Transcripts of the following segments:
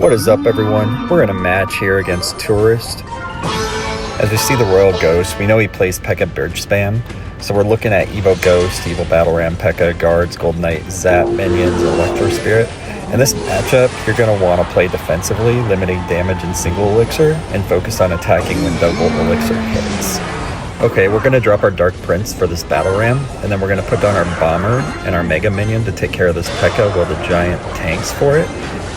What is up, everyone? We're in a match here against Tourist. As we see the Royal Ghost, we know he plays P.E.K.K.A Bridge Spam, so we're looking at Evo Ghost, Evo Battle Ram, P.E.K.K.A, Guards, Gold Knight, Zap, Minions, Electro Spirit. In this matchup, you're going to want to play defensively, limiting damage in single elixir, and focus on attacking when double elixir hits. Okay, we're going to drop our Dark Prince for this Battle Ram, and then we're going to put down our Bomber and our Mega Minion to take care of this P.E.K.K.A while the Giant tanks for it.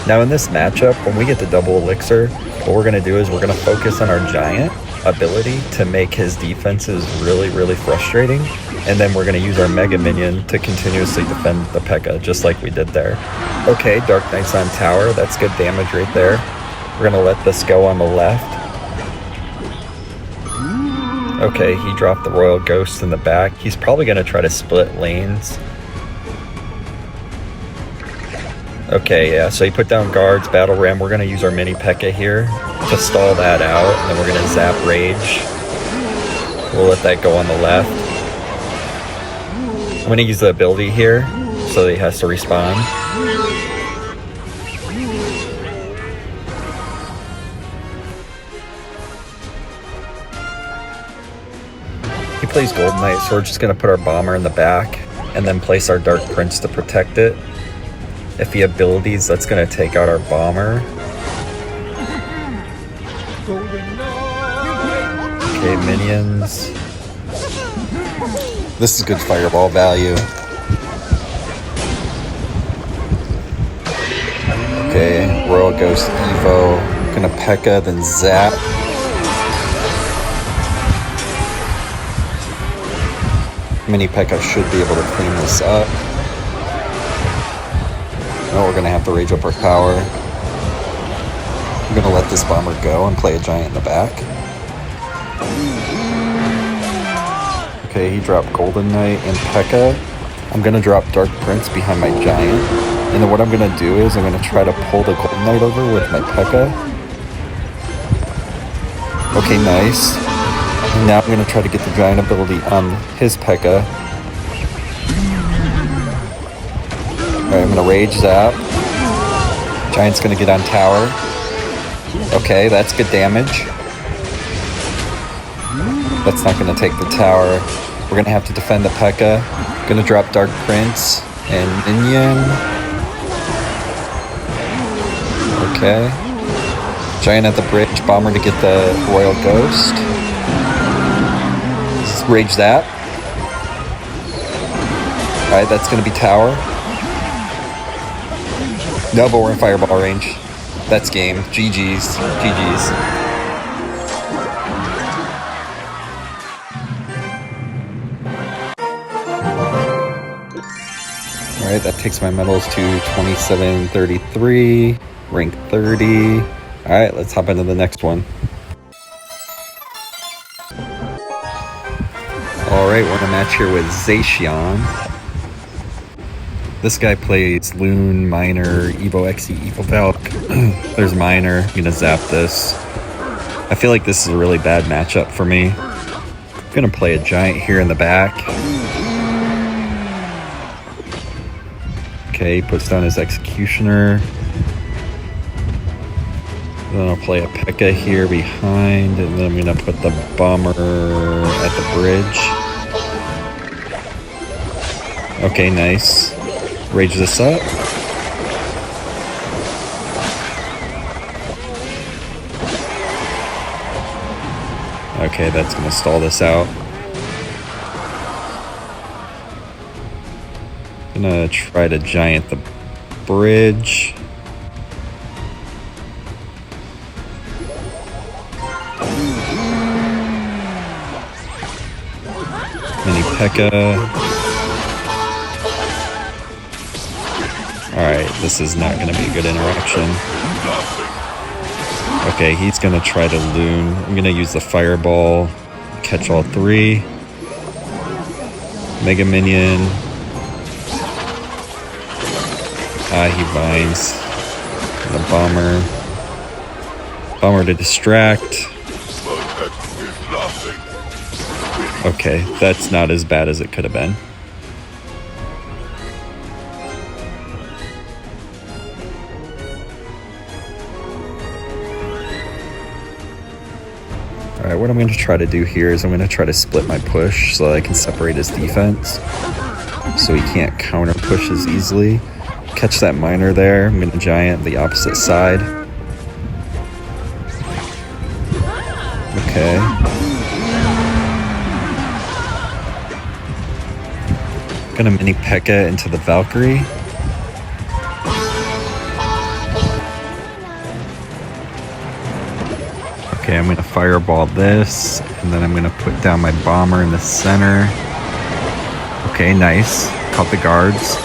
Now in this matchup, when we get the double elixir, what we're going to do is we're going to focus on our Giant ability to make his defenses really frustrating, and then we're going to use our Mega Minion to continuously defend the P.E.K.K.A just like we did there. Okay, Dark Knight's on tower, that's good damage right there. We're going to let this go on the left. Okay, he dropped the Royal Ghost in the back. He's probably going to try to split lanes. Okay, yeah, so he put down Guards, Battle Ram. We're going to use our mini P.E.K.K.A here to stall that out, and then we're going to Zap Rage. We'll let that go on the left. I'm going to use the ability here, so he has to respawn. He plays Gold Knight, so we're just going to put our Bomber in the back, and then place our Dark Prince to protect it. If he abilities, that's going to take out our Bomber. Okay, Minions. This is good fireball value. Okay, Royal Ghost Evo. Gonna P.E.K.K.A, then Zap. Mini P.E.K.K.A should be able to clean this up. No, we're gonna have to rage up our power. I'm gonna let this Bomber go and play a Giant in the back. Okay, he dropped Golden Knight and P.E.K.K.A. I'm gonna drop Dark Prince behind my Giant. And then what I'm gonna do is I'm gonna try to pull the Golden Knight over with my P.E.K.K.A. Okay, nice. And now I'm gonna try to get the Giant ability on his P.E.K.K.A. Alright, I'm gonna Rage Zap. Giant's gonna get on tower. Okay, that's good damage. That's not gonna take the tower. We're gonna have to defend the P.E.K.K.A. Gonna drop Dark Prince and Minion. Okay. Giant at the bridge, Bomber to get the Royal Ghost. Rage that. Alright, that's gonna be tower. No, but we're in fireball range. That's game. GG's. GG's. Alright, that takes my medals to 2733, rank 30. Alright, let's hop into the next one. Alright, we're in a match here with Zacian. This guy plays Loon, Miner, Evo XE, Evo Valk. There's Miner. I'm gonna zap this. I feel like this is a really bad matchup for me. I'm gonna play a Giant here in the back. Okay, he puts down his Executioner. Then I'll play a P.E.K.K.A here behind, and then I'm gonna put the Bomber at the bridge. Okay, nice. Rage this up. Okay, that's gonna stall this out. Gonna try to Giant the bridge. Mini P.E.K.K.A. Alright, this is not going to be a good interaction. Okay, he's going to try to Loon. I'm going to use the Fireball, catch all three. Mega Minion. He vines. The Bomber. Bomber to distract. Okay, that's not as bad as it could have been. Alright, what I'm going to try to do here is I'm going to try to split my push so that I can separate his defense, so he can't counter push as easily. Catch that miner there. I'm going to giant the opposite side. Okay. Gonna mini P.E.K.K.A into the Valkyrie. Okay, I'm gonna fireball this, and then I'm gonna put down my bomber in the center. Okay, nice. Caught the guards.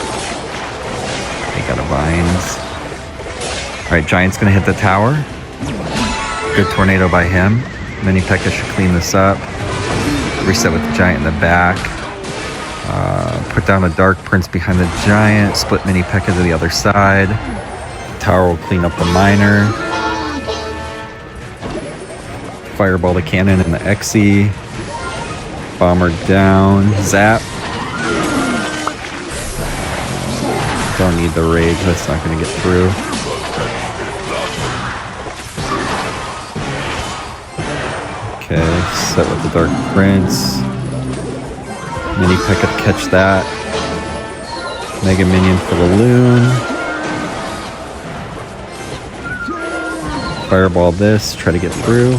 They got a vines. Alright, Giant's gonna hit the tower. Good tornado by him. Mini P.E.K.K.A should clean this up. Reset with the Giant in the back. Put down a Dark Prince behind the Giant. Split Mini P.E.K.K.A to the other side. Tower will clean up the miner. Fireball the cannon and the Xe. Bomber down. Zap. Don't need the rage. That's not going to get through. Okay, set with the Dark Prince. Mini P.E.K.K.A to catch that. Mega Minion for the Loon. Fireball this, try to get through.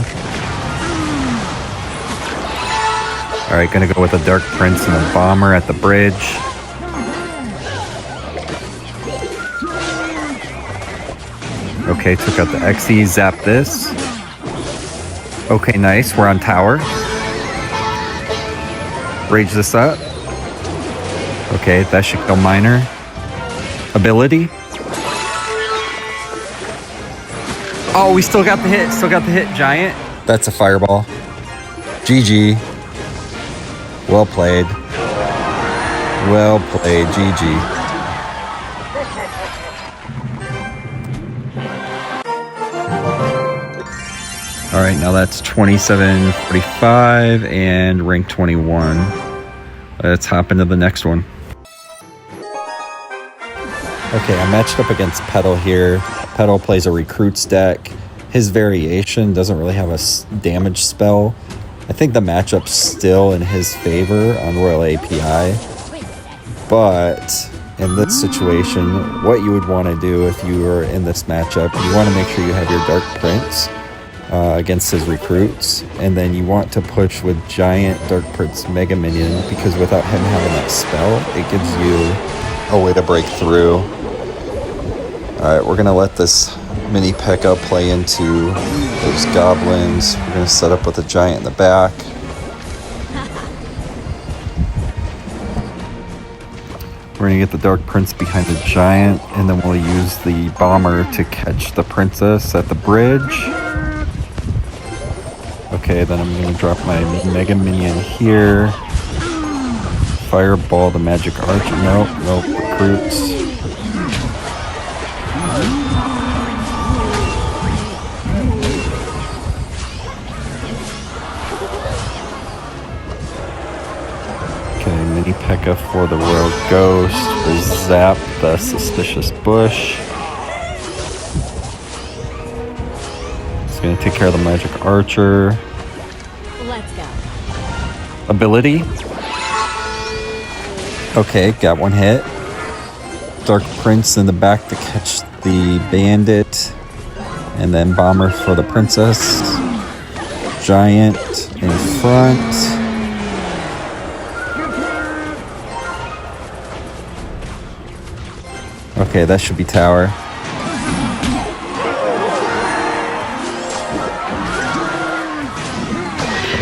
Alright, gonna go with a Dark Prince and a Bomber at the bridge. Okay, took out the Xe, zap this. Okay, nice, we're on tower. Rage this up. Okay, that should kill miner. Ability. Oh, we still got the hit, Giant. That's a fireball. GG. Well played. Well played, GG. Alright, now that's 27-45 and rank 21. Let's hop into the next one. Okay, I matched up against Petal here. Petal plays a Recruits deck. His variation doesn't really have a damage spell. I think the matchup's still in his favor on Royal API. But in this situation, what you would want to do if you were in this matchup, you want to make sure you have your Dark Prince against his Recruits, and then you want to push with Giant Dark Prince Mega Minion, because without him having that spell, it gives you a way to break through. Alright, we're going to let this Mini P.E.K.K.A play into those goblins. We're going to set up with a Giant in the back. We're going to get the Dark Prince behind the Giant, and then we'll use the Bomber to catch the Princess at the bridge. Okay, then I'm going to drop my Mega Minion here. Fireball the Magic Archer. Nope, Recruits. Okay, Mini P.E.K.K.A for the Royal Ghost. We'll zap the Suspicious Bush. Gonna take care of the Magic Archer. Let's go. Ability. Okay, got one hit. Dark Prince in the back to catch the Bandit. And then Bomber for the Princess. Giant in front. Okay, that should be tower.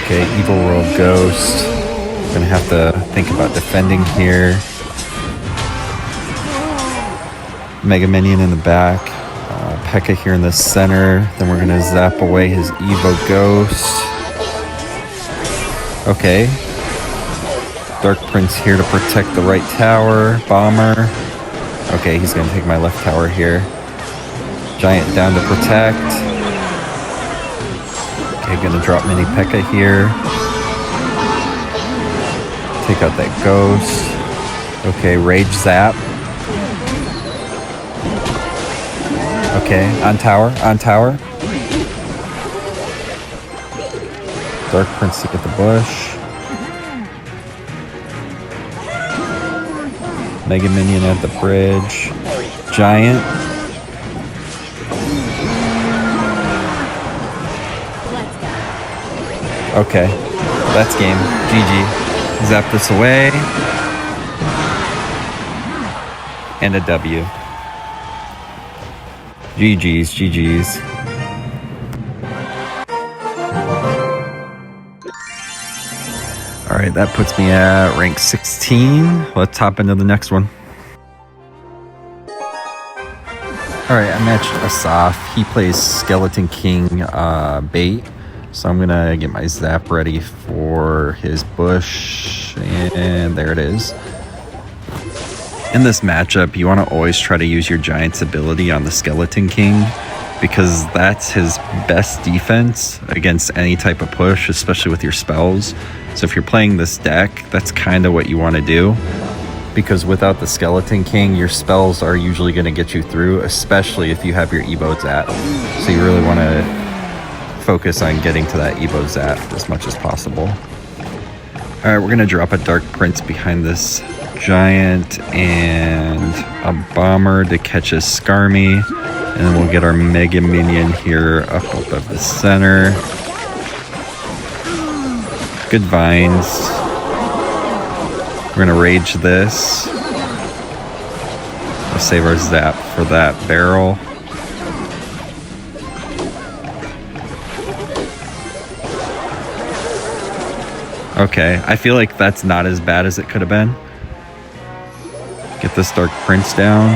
Okay, Evil World Ghost. We're gonna have to think about defending here. Mega Minion in the back. P.E.K.K.A here in the center. Then we're gonna zap away his Evo Ghost. Okay. Dark Prince here to protect the right tower. Bomber. Okay, he's gonna take my left tower here. Giant down to protect. Okay, gonna drop Mini P.E.K.K.A here. Take out that Ghost. Okay, Rage Zap. Okay, on tower. Dark Prince to get the bush. Mega Minion at the bridge. Giant. Let's go. Okay, that's game. GG. Zap this away. And a W. GG's, GG's. Alright, that puts me at rank 16. Let's hop into the next one. Alright, I matched Asaf. He plays Skeleton King bait. So I'm gonna get my zap ready for his bush. And there it is. In this matchup, you want to always try to use your Giant's ability on the Skeleton King, because that's his best defense against any type of push, especially with your spells. So if you're playing this deck, that's kind of what you want to do, because without the Skeleton King, your spells are usually going to get you through, especially if you have your Evo Zap. So you really want to focus on getting to that Evo Zap as much as possible. Alright, we're going to drop a Dark Prince behind this Giant and a Bomber to catch a Skarmy, and then we'll get our Mega Minion here up above the center. Good vines. We're gonna rage this. We'll save our zap for that barrel. Okay, I feel like that's not as bad as it could have been. Get this Dark Prince down.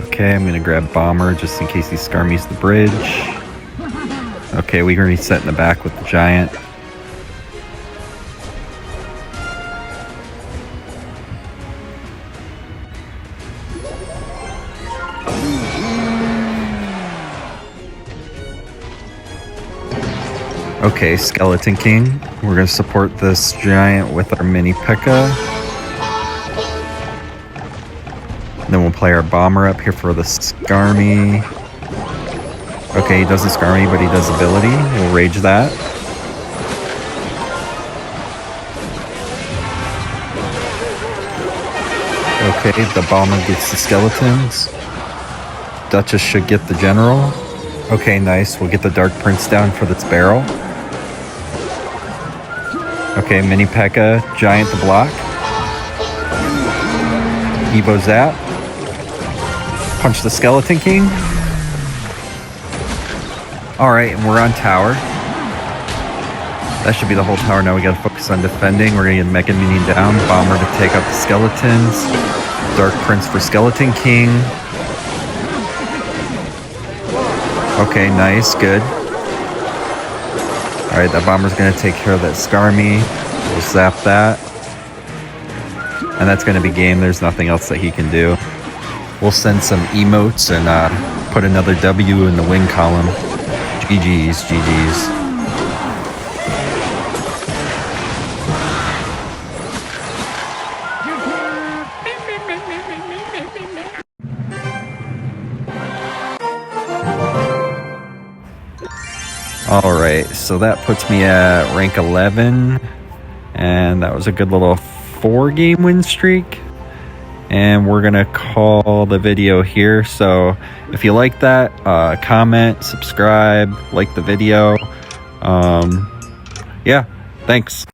Okay, I'm gonna grab Bomber just in case he Skarmies the bridge. Okay, we're gonna be set in the back with the Giant. Okay, Skeleton King. We're going to support this Giant with our mini P.E.K.K.A. Then we'll play our Bomber up here for the Skarmy. Okay, he doesn't Skarmy, but he does ability. We'll rage that. Okay, the Bomber gets the Skeletons. Duchess should get the General. Okay, nice. We'll get the Dark Prince down for this barrel. Okay, mini P.E.K.K.A, Giant to block. Evo Zap. Punch the Skeleton King. Alright, and we're on tower. That should be the whole tower now. We gotta focus on defending. We're gonna get Mega Minion down. Bomber to take out the Skeletons. Dark Prince for Skeleton King. Okay, nice, good. Alright, that Bomber's gonna take care of that Skarmy. We'll zap that. And that's gonna be game. There's nothing else that he can do. We'll send some emotes and put another W in the win column. GG's, GG's. Alright, so that puts me at rank 11, and that was a good little 4-game win streak, and we're gonna call the video here. So if you like that, comment, subscribe, like the video. Yeah, thanks.